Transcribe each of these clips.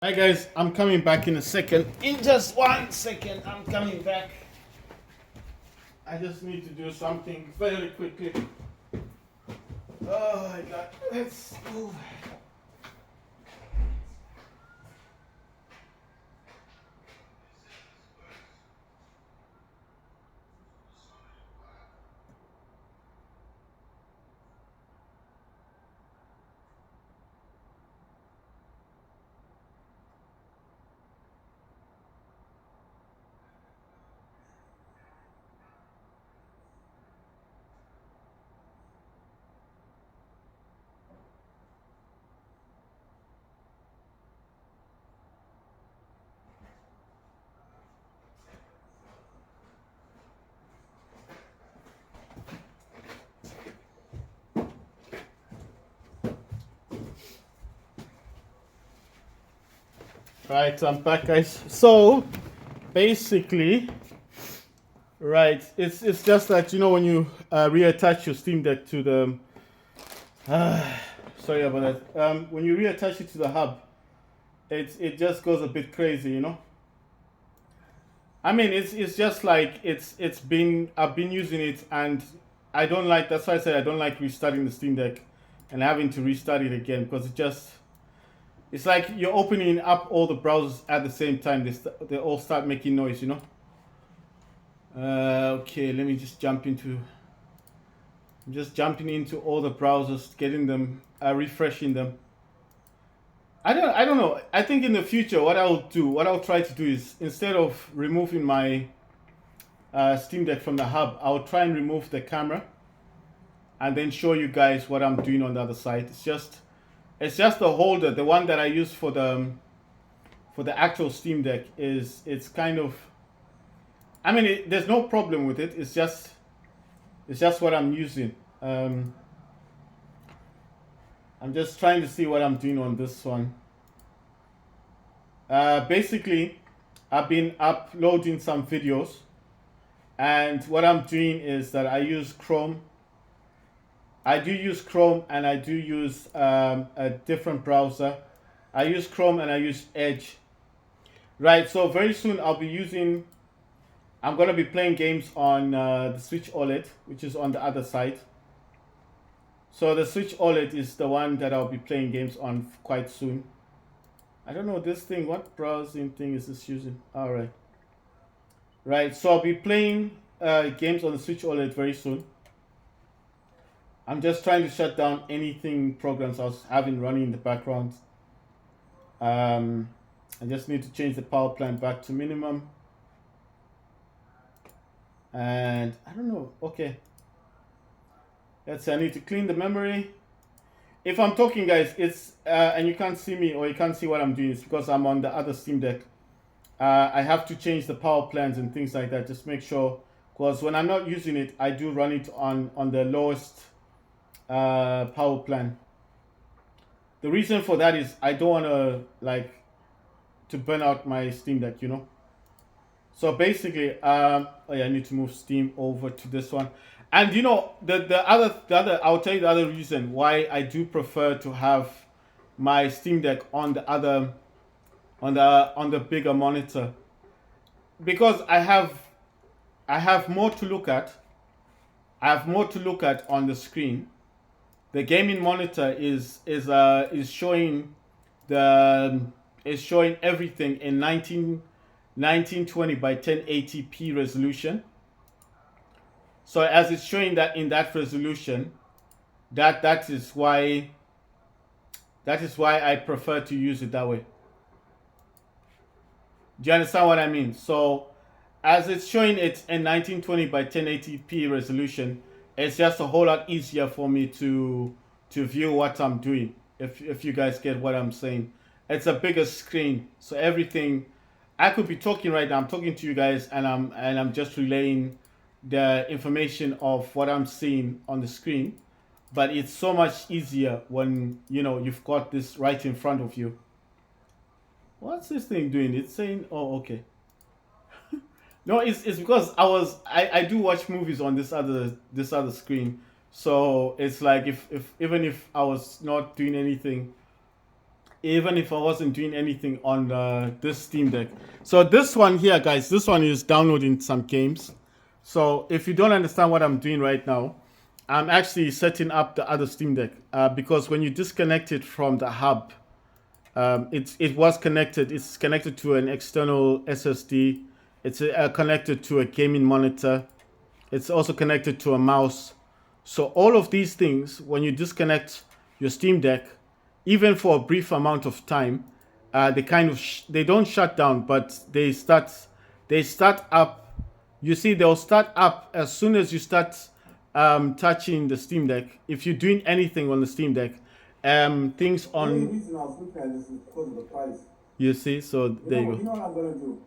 Hi guys, I'm coming back in a second. In just 1 second, I'm coming back. I just need to do something very quickly. Oh my god, let's move. Right, I'm back, guys. So basically, right, it's just that when you reattach your Steam Deck to the sorry about that. When you reattach it to the hub, it just goes a bit crazy. I mean, it's just like it's been I've been using it, and I don't like. That's why I said I don't like restarting the Steam Deck and having to restart it again, because it's like you're opening up all the browsers at the same time. They all start making noise. Okay, let me just jump into. I'm just jumping into all the browsers, getting them, refreshing them. I don't know. I think in the future, what I'll try to do is, instead of removing my Steam Deck from the hub, I'll try and remove the camera and then show you guys what I'm doing on the other side. It's just the holder, the one that I use for the actual Steam Deck. It's kind of, I mean, there's no problem with it. It's just what I'm using. I'm just trying to see what I'm doing on this one. Basically, I've been uploading some videos, and what I'm doing is that I use Chrome. I do use Chrome, and I do use a different browser. I use Chrome and I use Edge. Right, so very soon I'm gonna be playing games on the Switch OLED, which is on the other side. So the Switch OLED is the one that I'll be playing games on quite soon. I don't know this thing. What browsing thing is this using? All right, right. So I'll be playing games on the Switch OLED very soon. I'm just trying to shut down anything programs I was having running in the background. Um, I just need to change the power plant back to minimum. And I don't know. Okay, let's say I need to clean the memory. If I'm talking, guys, it's and you can't see me or you can't see what I'm doing, it's because I'm on the other Steam Deck. I have to change the power plans and things like that. Just make sure, because when I'm not using it, I do run it on the lowest power plan. The reason for that is I don't want to burn out my Steam Deck. So basically, oh yeah, I need to move Steam over to this one. And the other I'll tell you the other reason why I do prefer to have my Steam Deck on the other on the bigger monitor, because I have more to look at. I have more to look at on the screen. The gaming monitor is showing the is showing everything in 1920 by 1080p resolution. So as it's showing that in that resolution, that is why I prefer to use it that way. Do you understand what I mean? So as it's showing it in 1920 by 1080p resolution, it's just a whole lot easier for me to view what I'm doing. If you guys get what I'm saying, it's a bigger screen, so everything. I could be talking right now. I'm talking to you guys, and I'm just relaying the information of what I'm seeing on the screen. But it's so much easier when you've got this right in front of you. What's this thing doing? It's saying, "Oh, okay." No, it's because I do watch movies on this other screen. So it's like, if even if I was not doing anything, even if I wasn't doing anything on this Steam Deck. So this one here, guys, this one is downloading some games. So if you don't understand what I'm doing right now, I'm actually setting up the other Steam Deck because when you disconnect it from the hub, it was connected. It's connected to an external SSD. It's connected to a gaming monitor. It's also connected to a mouse. So all of these things, when you disconnect your Steam Deck, even for a brief amount of time, they kind of they don't shut down, but they start up. You see, they'll start up as soon as you start touching the Steam Deck. If you're doing anything on the Steam Deck, things The on. only reason I was looking at this is because of the price. You see, so there you You know go. what I'm gonna do?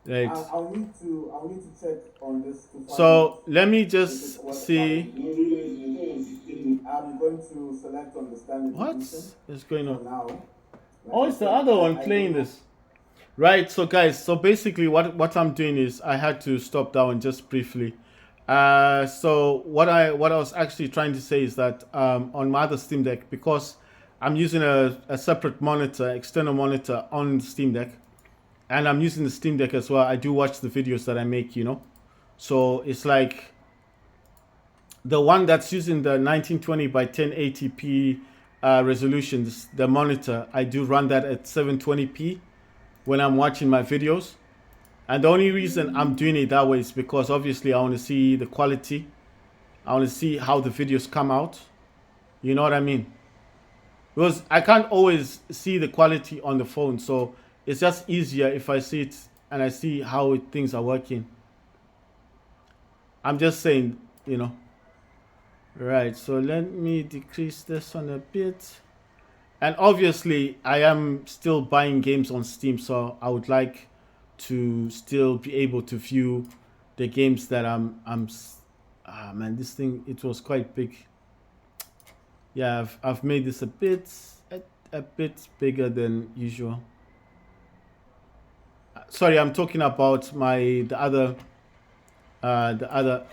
Right. I'll need to check on this to find So let me if it's just what the see price. I'm going to select on the standard what edition is going for on. now. Like Oh, I it's the said, other one I playing don't- this. Right, so guys, so basically what I'm doing is I had to stop that one just briefly. So what I was actually trying to say is that on my other Steam Deck, because I'm using a separate monitor, external monitor on Steam Deck, and I'm using the Steam Deck as well, I do watch the videos that I make, you know. So it's like the one that's using the 1920 by 1080p resolution, the monitor, I do run that at 720p when I'm watching my videos. And the only reason I'm doing it that way is because obviously I want to see the quality. I want to see how the videos come out. You know what I mean? Because I can't always see the quality on the phone. So it's just easier if I see it and I see how things are working. I'm just saying, you know. Right, so let me decrease this one a bit. And obviously, I am still buying games on Steam, so I would like to still be able to view the games that man, this thing, it was quite big. Yeah, I've made this a bit bigger than usual. Sorry, I'm talking about the other,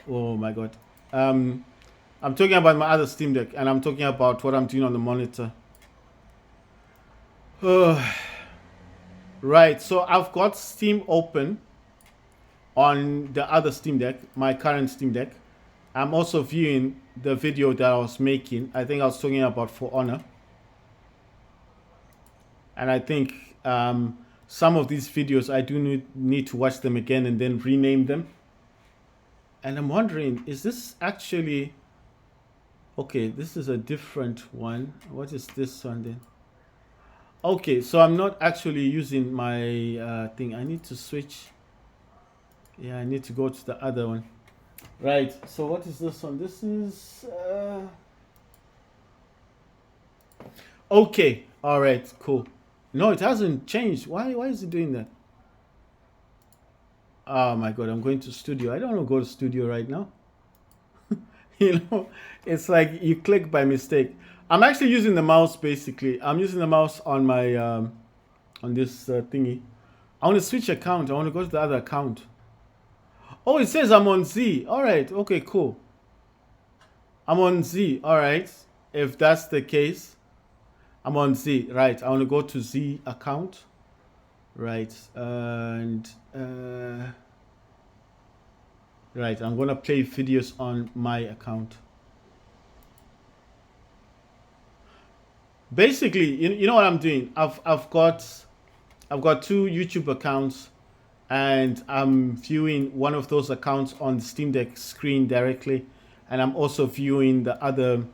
oh my god. I'm talking about my other Steam Deck, and I'm talking about what I'm doing on the monitor. Right, so I've got Steam open on the other Steam Deck, my current Steam Deck. I'm also viewing the video that I was making. I think I was talking about For Honor. And I think some of these videos, I do need to watch them again and then rename them. And I'm wondering, is this actually... Okay, this is a different one. What is this one then? Okay, so I'm not actually using my thing. I need to switch. Yeah, I need to go to the other one. Right, so what is this one? This is... Okay, all right, cool. No, it hasn't changed. Why is it doing that? Oh my god, I'm going to studio. I don't want to go to studio right now. You know, it's like you click by mistake. I'm actually using the mouse basically. I'm using the mouse on my on this thingy. I want to switch account. I want to go to the other account. Oh, it says I'm on Z. All right. Okay, cool. I'm on Z. All right. If that's the case, I'm on Z. Right. I want to go to Z account. Right. And right. I'm going to play videos on my account. Basically, you know what I'm doing? I've got two YouTube accounts, and I'm viewing one of those accounts on the Steam Deck screen directly, and I'm also viewing the other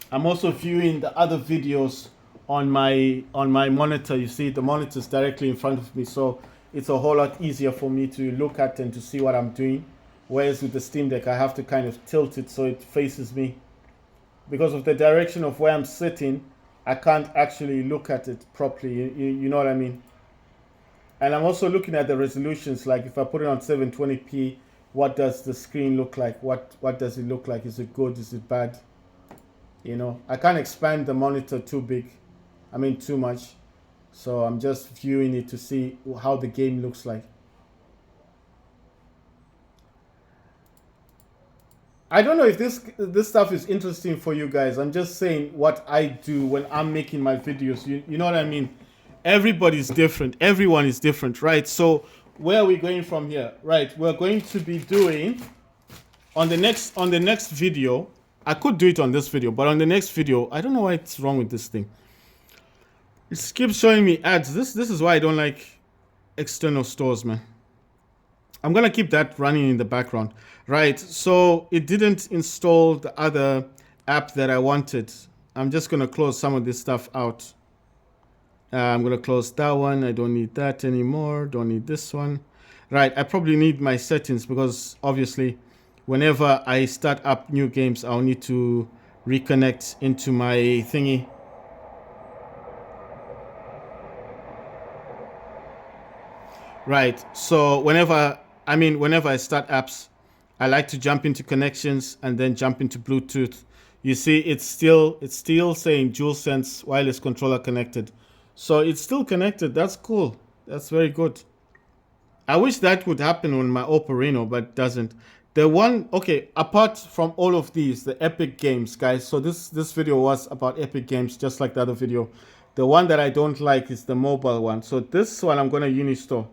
videos on my monitor. You see, the monitor's directly in front of me, so it's a whole lot easier for me to look at and to see what I'm doing. Whereas with the Steam Deck, I have to kind of tilt it so it faces me. Because of the direction of where I'm sitting, I can't actually look at it properly. You know what I mean? And I'm also looking at the resolutions. Like if I put it on 720p, what does the screen look like? What does it look like? Is it good? Is it bad? You know, I can't expand the monitor too big. I mean too much. So I'm just viewing it to see how the game looks like. I don't know if this stuff is interesting for you guys. I'm just saying what I do when I'm making my videos. You know what I mean? Everybody's different. Everyone is different, right? So where are we going from here? Right, we're going to be doing on the next video. I could do it on this video, but on the next video, I don't know why it's wrong with this thing. It keeps showing me ads. This is why I don't like external stores, man. I'm gonna keep that running in the background, right? So it didn't install the other app that I wanted. I'm just gonna close some of this stuff out. I'm gonna close that one. I don't need that anymore. Don't need this one. Right, I probably need my settings because obviously whenever I start up new games, I'll need to reconnect into my thingy. Right, so whenever I start apps, I like to jump into connections and then jump into Bluetooth. You see, it's still saying DualSense wireless controller connected. So it's still connected. That's cool. That's very good. I wish that would happen on my Oppo Reno, but it doesn't. The one, okay, apart from all of these, the Epic Games, guys. So this video was about Epic Games, just like the other video. The one that I don't like is the mobile one. So this one I'm gonna Unistore.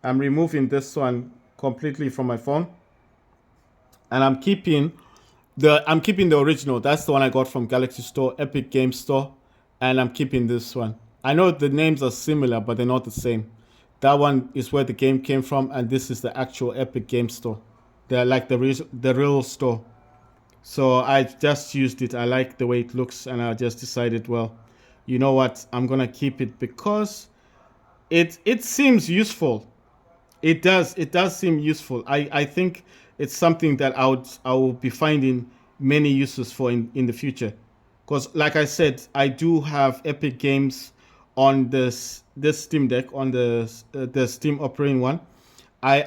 I'm removing this one completely from my phone, and I'm keeping the original. That's the one I got from Galaxy Store, Epic Game Store, and I'm keeping this one. I know the names are similar, but they're not the same. That one is where the game came from, and this is the actual Epic Game Store. They're like the real store. So I just used it. I like the way it looks, and I just decided, well, you know what? I'm gonna keep it because it seems useful. It does seem useful. I think it's something that I will be finding many uses for in the future. Because like I said, I do have Epic Games on this Steam Deck, on the Steam operating one. I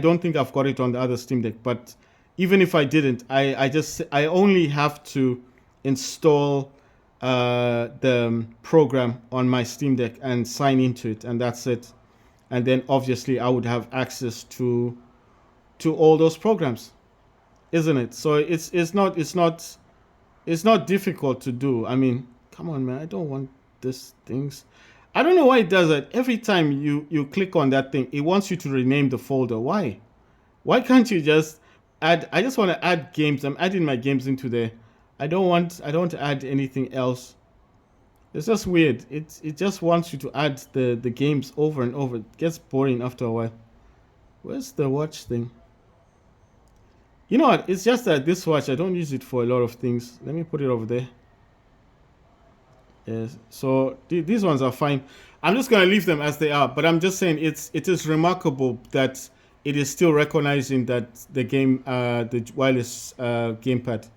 don't think I've got it on the other Steam Deck, but even if I didn't, I only have to install the program on my Steam Deck and sign into it, and that's it. And then obviously I would have access to all those programs, isn't it? So it's not difficult to do. I mean, come on, man. I don't want these things. I don't know why it does that. Every time you click on that thing, it wants you to rename the folder. Why? Why can't you just add? I just want to add games. I'm adding my games into there. I don't want to add anything else. It's just weird. It just wants you to add the games over and over. It gets boring after a while. Where's the watch thing? You know what? It's just that this watch, I don't use it for a lot of things. Let me put it over there. Yes. So these ones are fine. I'm just gonna leave them as they are. But I'm just saying it is remarkable that it is still recognizing that the wireless gamepad,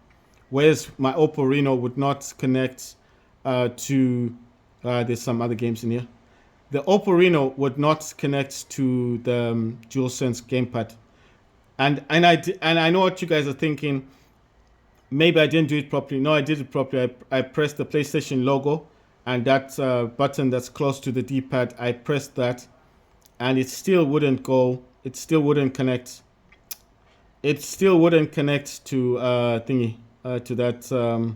whereas my Oppo Reno would not connect to. There's some other games in here. The Oppo Reno would not connect to the DualSense gamepad, and I know what you guys are thinking. Maybe I didn't do it properly. No, I did it properly. I pressed the PlayStation logo, and that button that's close to the D-pad, I pressed that, and it still wouldn't go. It still wouldn't connect. It still wouldn't connect to thingy to that.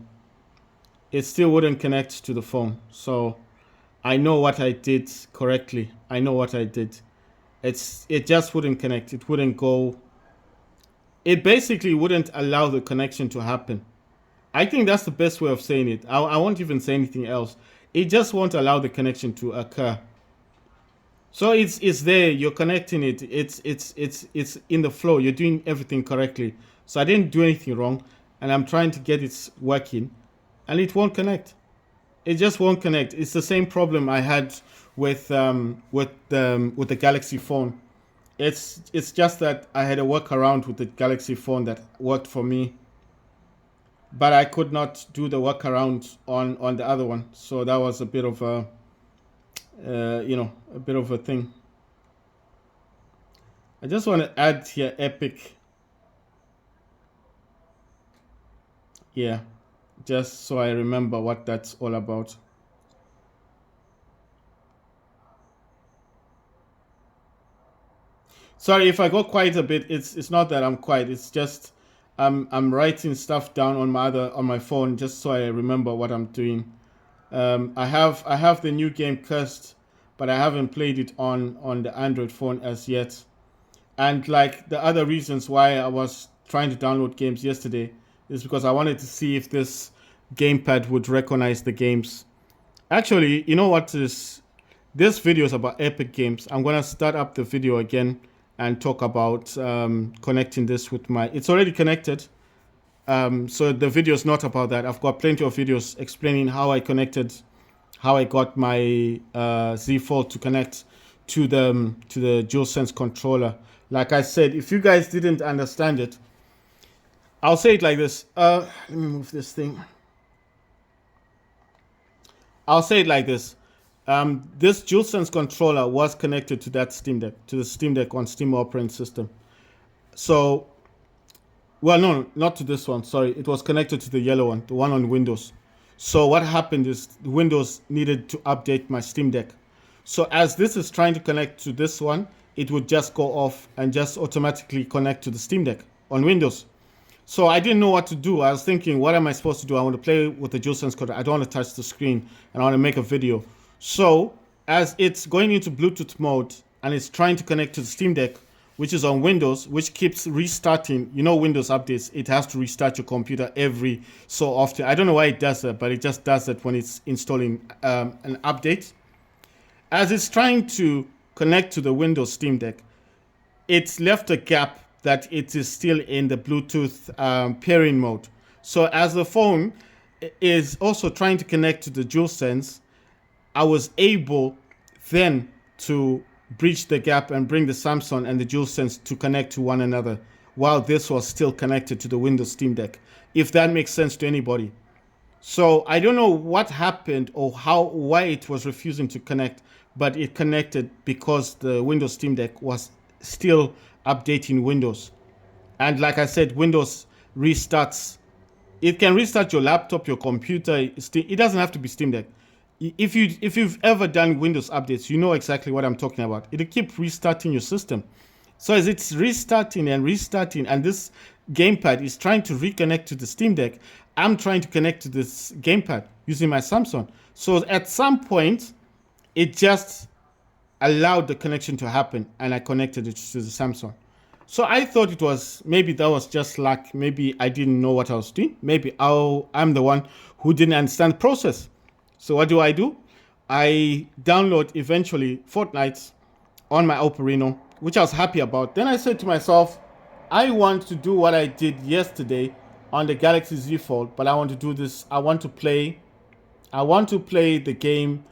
It still wouldn't connect to the phone. So I know what I did correctly. I know what I did. It just wouldn't connect. It wouldn't go. It basically wouldn't allow the connection to happen. I think that's the best way of saying it. I won't even say anything else. It just won't allow the connection to occur. So it's there. You're connecting it. It's in the flow. You're doing everything correctly. So I didn't do anything wrong, and I'm trying to get it working, and it won't connect. It just won't connect. It's the same problem I had with the Galaxy phone. It's just that I had a workaround with the Galaxy phone that worked for me, but I could not do the workaround on the other one. So that was a bit of a a bit of a thing. I just want to add here Epic, yeah, just so I remember what that's all about. Sorry if I go quiet a bit. It's not that I'm quiet. It's just I'm writing stuff down on my phone just so I remember what I'm doing. I have the new game Cursed, but I haven't played it on the Android phone as yet. And like the other reasons why I was trying to download games yesterday is because I wanted to see if this gamepad would recognize the games. Actually, you know what is this video is about Epic Games. I'm gonna start up the video again and talk about connecting this with my. It's already connected. So the video is not about that. I've got plenty of videos explaining how I got my Z Fold to connect to the DualSense controller. Like I said, if you guys didn't understand it, I'll say it like this. Let me move this thing. I'll say it like this. This DualSense controller was connected to that Steam Deck, to the Steam Deck on Steam operating system. So, well, no, not to this one. Sorry, it was connected to the yellow one, the one on Windows. So what happened is Windows needed to update my Steam Deck. So as this is trying to connect to this one, it would just go off and just automatically connect to the Steam Deck on Windows. So I didn't know what to do. I was thinking, what am I supposed to do? I want to play with the DualSense controller. I don't want to touch the screen, and I want to make a video. So as it's going into Bluetooth mode and it's trying to connect to the Steam Deck, which is on Windows, which keeps restarting. You know, Windows updates, it has to restart your computer every so often. I don't know why it does that, but it just does that when it's installing an update. As it's trying to connect to the Windows Steam Deck, it's left a gap that it is still in the Bluetooth pairing mode. So as the phone is also trying to connect to the DualSense, I was able then to bridge the gap and bring the Samsung and the DualSense to connect to one another while this was still connected to the Windows Steam Deck, if that makes sense to anybody. So I don't know what happened or why it was refusing to connect, but it connected because the Windows Steam Deck was still updating Windows. And like I said, Windows restarts. It can restart your laptop, your computer. It doesn't have to be Steam Deck. If you've ever done Windows updates, you know exactly what I'm talking about. It'll keep restarting your system. So as it's restarting, and this gamepad is trying to reconnect to the Steam Deck, I'm trying to connect to this gamepad using my Samsung. So at some point, it just allowed the connection to happen, and I connected it to the Samsung. So I thought maybe that was just luck. Maybe I didn't know what I was doing. Maybe I'm the one who didn't understand the process. So what do? I download eventually Fortnite on my Oppo Reno, which I was happy about. Then I said to myself, I want to do what I did yesterday on the Galaxy Z Fold, but I want to do this. I want to play the game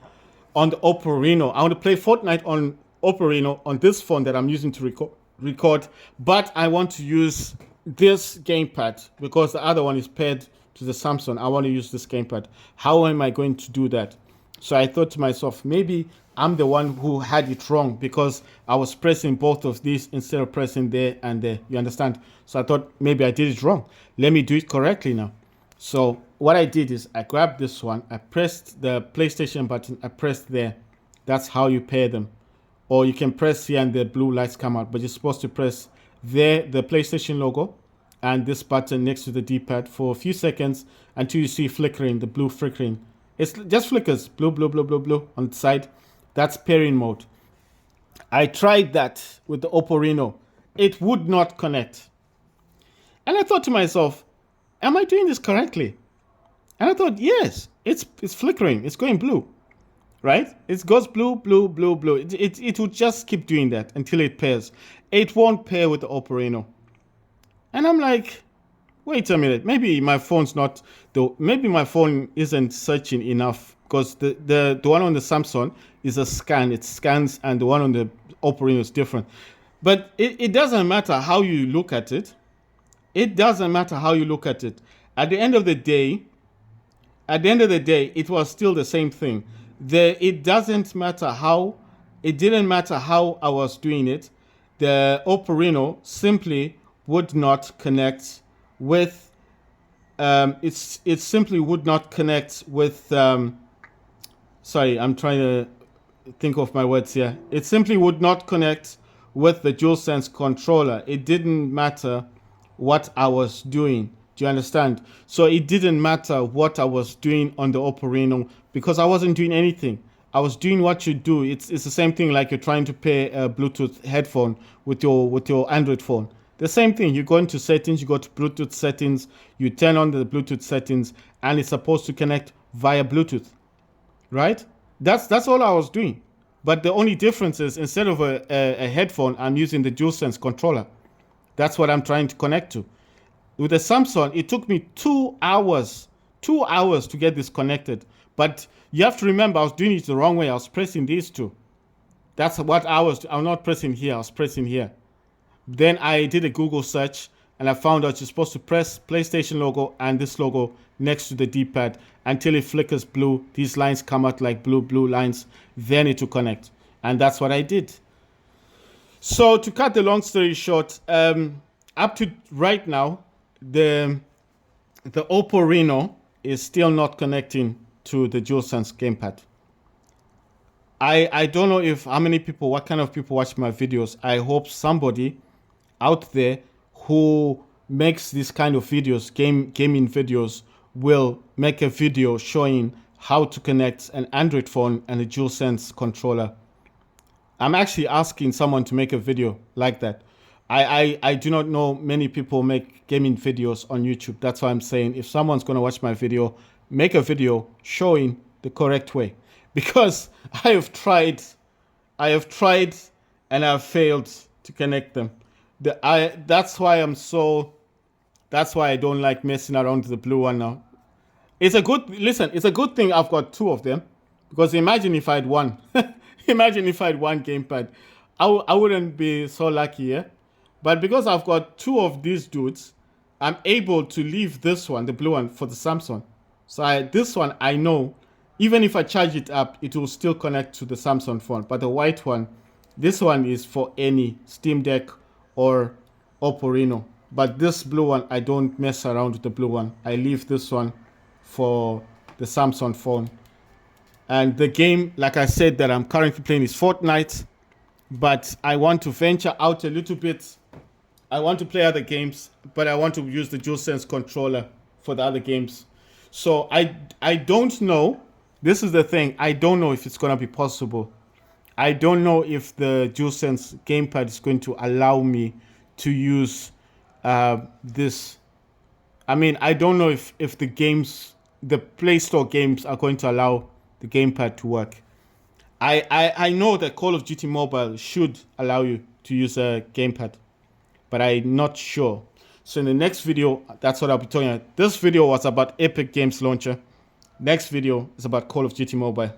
on the Oppo Reno. I want to play Fortnite on Oppo Reno on this phone that I'm using to record, but I want to use this gamepad because the other one is paired to the Samsung. I want to use this gamepad. How am I going to do that? So I thought to myself, maybe I'm the one who had it wrong because I was pressing both of these instead of pressing there and there. You understand? So I thought maybe I did it wrong. Let me do it correctly now. So what I did is I grabbed this one. I pressed the PlayStation button. I pressed there. That's how you pair them. Or you can press here and the blue lights come out. But you're supposed to press there, the PlayStation logo, and this button next to the D-pad for a few seconds until you see flickering, the blue flickering. It's just flickers, blue, blue, blue, blue, blue on the side. That's pairing mode. I tried that with the Oppo Reno. It would not connect. And I thought to myself, am I doing this correctly? And I thought, yes, it's flickering. It's going blue, right? It goes blue, blue, blue, blue. It will just keep doing that until it pairs. It won't pair with the Oppo Reno. And I'm like, wait a minute, maybe my phone isn't searching enough because the one on the Samsung is a scan. It scans, and the one on the Oppo Reno is different. But it doesn't matter how you look at it. It doesn't matter how you look at it. At the end of the day, it was still the same thing. It didn't matter how I was doing it. The Oppo Reno simply would not connect with it simply would not connect with sorry, I'm trying to think of my words here. It simply would not connect with the DualSense controller. It didn't matter what I was doing. Do you understand? So it didn't matter what I was doing on the Oppo Reno because I wasn't doing anything. I was doing what you do. It's the same thing like you're trying to pair a Bluetooth headphone with your Android phone. The same thing. You go into settings, you go to Bluetooth settings, you turn on the Bluetooth settings, and it's supposed to connect via Bluetooth, right? That's all I was doing. But the only difference is instead of a headphone, I'm using the DualSense controller. That's what I'm trying to connect to. With the Samsung, it took me 2 hours, 2 hours to get this connected. But you have to remember, I was doing it the wrong way. I was pressing these two. That's what I'm not pressing here. I was pressing here. Then I did a Google search and I found out you're supposed to press PlayStation logo and this logo next to the D-pad until it flickers blue. These lines come out like blue lines. Then it will connect. And that's what I did. So to cut the long story short, up to right now, the Oppo Reno is still not connecting to the DualSense gamepad. I don't know if what kind of people watch my videos. I hope somebody out there who makes this kind of videos, gaming videos, will make a video showing how to connect an Android phone and a DualSense controller. I'm actually asking someone to make a video like that. I do not know many people make gaming videos on YouTube. That's why I'm saying if someone's going to watch my video, make a video showing the correct way. Because I have tried and I've failed to connect them. That's why I don't like messing around with the blue one now. It's a good thing I've got two of them, because imagine if I had one. Imagine if I had one gamepad. I wouldn't be so lucky, yeah? But because I've got two of these dudes, I'm able to leave this one, the blue one, for the Samsung. So this one, I know, even if I charge it up, it will still connect to the Samsung phone. But the white one, this one is for any Steam Deck or Oppo Reno. But this blue one, I don't mess around with the blue one. I leave this one for the Samsung phone. And the game, like I said, that I'm currently playing is Fortnite. But I want to venture out a little bit. I want to play other games, but I want to use the DualSense controller for the other games. So I don't know. This is the thing. I don't know if it's going to be possible. I don't know if the DualSense gamepad is going to allow me to use this. I mean, I don't know if the games, the Play Store games, are going to allow the gamepad to work. I know that Call of Duty Mobile should allow you to use a gamepad, but I'm not sure. So in the next video, that's what I'll be talking about. This video was about Epic Games Launcher. Next video is about Call of Duty Mobile.